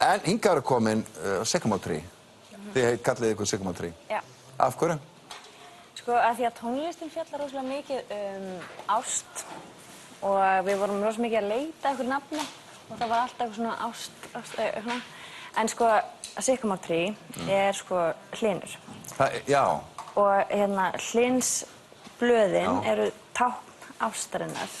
En hingað komin Sycamore Tree. Þið kallið ykkur Sycamore Tree. Já. Af hverju? Sko, af því að tónlistin fjallar rosalega mikið ást og við vorum rosalega mikið að leita einhver nafni og það var alltaf eitthvað svona ást. En sko, Sycamore Tree er sko hlynur. Já. Og hérna, hlynsblöðin eru tákn ástarinnar.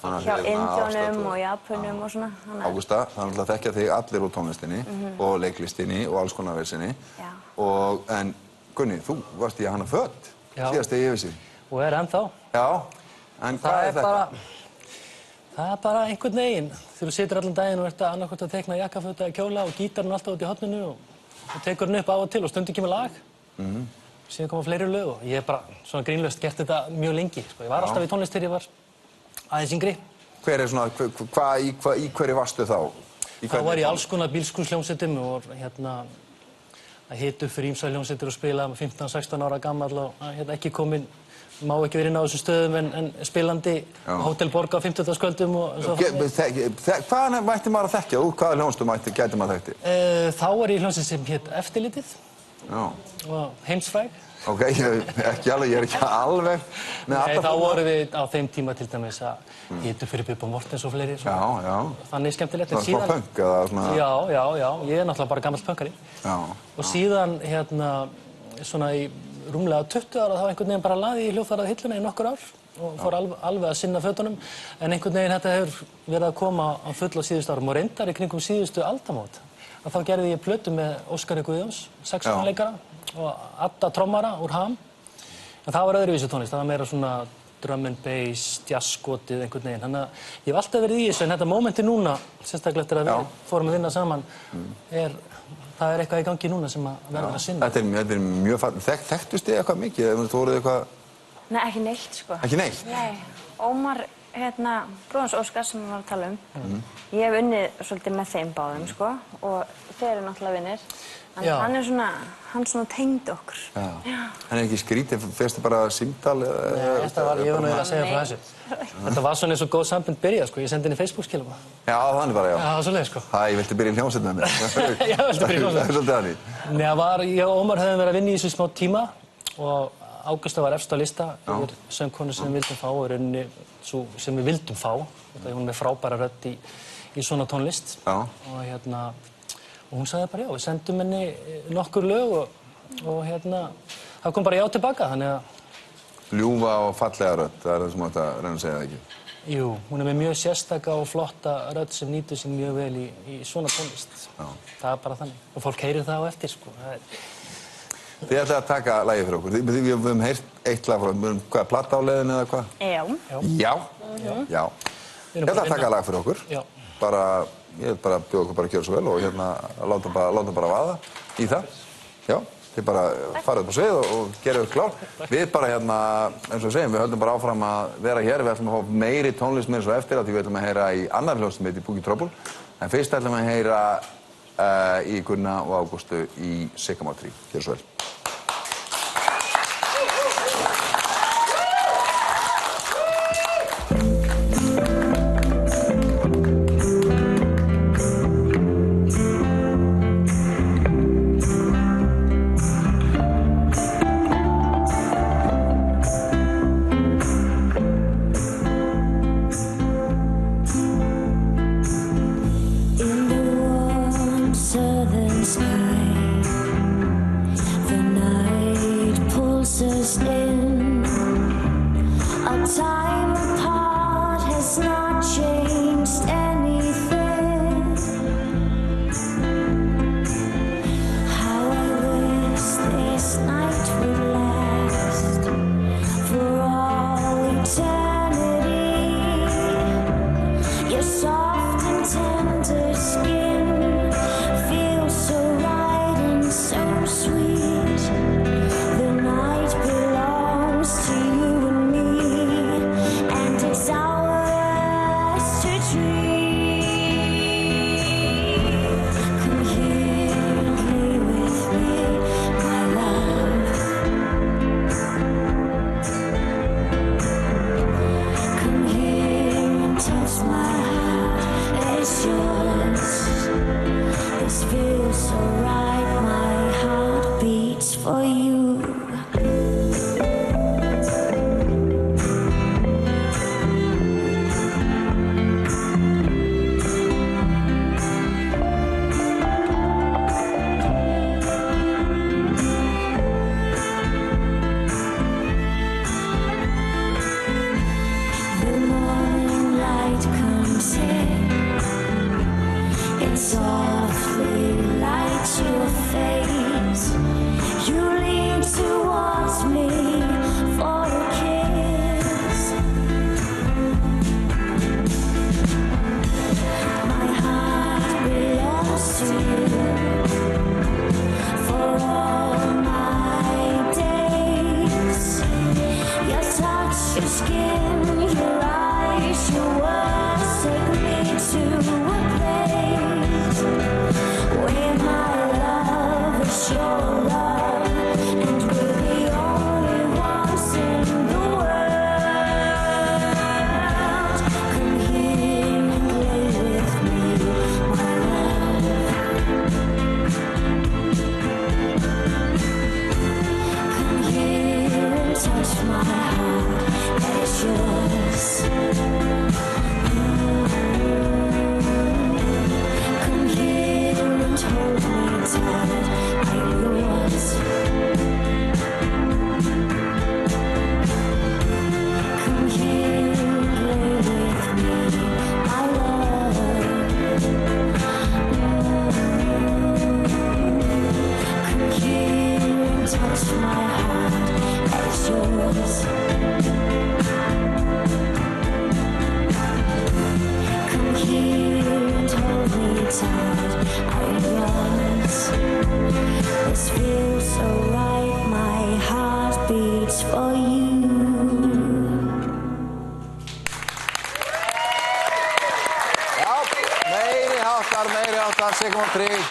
Hjá Indjónum og Japunum og svona. Ágústa, það er náttúrulega þekkja þig allir úr tónlistinni og leiklistinni og alls konar versinni. Já. En Gunni, þú varst í að hanna föt síðast þegar ég vissi. Og er ennþá. Já, en hvað er þetta? Það er bara einhvern veginn. Þegar þú situr allan daginn og ert annarkvort að teikna jakkaföt eða kjóla og gítarinn alltaf út í horninu og tekur hann upp á og til og stundum kemur lag. Síðan koma fleiri lög og ég hef bara svona grínlaust gert þetta mjög lengi. Ég var alltaf í tónlist þegar ég var aðeins yngri. Hver er svona, í hverju varstu þá? Þá var ég alls konar bílskúrsljómsveitum og að hita upp fyrir ýmsar hljómsveitir og spila 15-16 ára gamall og ekki komin, má ekki verið inn á þessum stöðum en spilandi Hótel Borg á 50-kvöldum og svo. Hvaðan mætti maður að þekkja? Úr hvaða hljómsveitum gæti maður þekkti? Þá var ég í hljómsveit sem hét Eftirlitið og Heimsfræg. Ok, ekki alveg, ég er ekki alveg með alla. Nei, þá vorum við á þeim tíma til dæmis að hita fyrir Bubba Mortens og fleiri. Já. Þannig skemmtilegt. Svona smá punk eða svona? Já, ég er náttúrulega bara gamall punkari. Já. Og síðan svona í rúmlega 20 ára þá einhvern veginn bara laði í hljóðfærað hilluna í nokkur ár og fór alveg að sinna fötunum. En einhvern veginn þetta hefur verið að koma á full á síðustu árum og reyndar í kringum síðustu aldamót. Þá gerði ég plötu með Óskari Guðjóns, saxófonleikara og Adda trommara úr Ham. En það var öðruvísi tónlist, það var meira svona drum and bass, jazzskotið einhvern veginn. Þannig að ég hef alltaf verið í þessu en þetta mómenti núna, sérstaklega eftir að við fórum að vinna saman, það er eitthvað í gangi núna sem að verður að sinna. Þetta er mjög fallið. Þekktust þið eitthvað mikið? Þú voruð eitthvað... Nei, ekki neitt sko. Ekki neitt? Nei. Ómar, bróðans Óskar sem við varum að tala ég hef unnið svolítið með þeim báðum sko og þeir eru náttúrulega vinnir. Hann svona tengdi okkur. Hann er ekki skrítið, fyrstu bara símtal eða... Nei, þetta var, ég var nú að segja frá þessu. Þetta var svona eins og góð sambund byrjað sko, ég sendi henni Facebook-skilabóð. Já, þannig bara, já. Já, svoleiðis sko. Hæ, ég vilti byrja í hljómsveit með mér. Já, viltu byrja í hljómsveit. Það er svolítið þannig. Nei, ég og Ómar höfum verið að vinna í þessu smá tíma og Ágústa var efst á lista yfir söngkonu sem við vildum fá og rauninni sú sem við vildum fá. Hún er með frábæra rödd í svona tónlist. Og hún sagði bara já, við sendum henni nokkur lög og það kom bara já tilbaka, þannig að... Ljúfa og fallega rödd, það er það sem átt að reyna að segja það ekki. Jú, hún er með mjög sérstaka og flotta rödd sem nýtur sig mjög vel í svona tónlist. Það er bara þannig. Og fólk heyrir það á eftir, sko. Þið ætlaði að taka lagið fyrir okkur. Við höfum heyrt eitt lag frá, hvað, platta á leiðinu eða hvað? Já. Já. Ég ætla að taka lag fyrir okkur. Bara, ég vil bara bjóða okkur bara að gjöra svo vel og láta bara vaða í það. Já, þið bara farið upp á svið og gerðu ykkur klár. Við bara eins og segjum, við höldum bara áfram að vera hér. Við ætlum að fá meiri tónlist með svo eftir, því við ætlum að heyra í annar hljómsveit sem heitir Boogie Trouble. En fyrst ætlum að heyra í Gunna og Ágústu í Sycamore Tree. Gjörðu svo vel. Touch my heart, it's yours. softly light your face. You lean towards me for a kiss. My heart belongs to you for all my days. Your touch, your skin, your eyes, your words take me to a place where my love is your love, and we're the only ones in the world. Come here and play with me, my love. Come here and touch my heart, that is yours. Come here and hold me tight, I'm yours. Come here and play with me, my love. Come here and touch my heart, that's yours. Come here and hold me tight, I'm yours. This feels so right, my heart beats for you. Já, meiri háttar, Sigmund Frigg.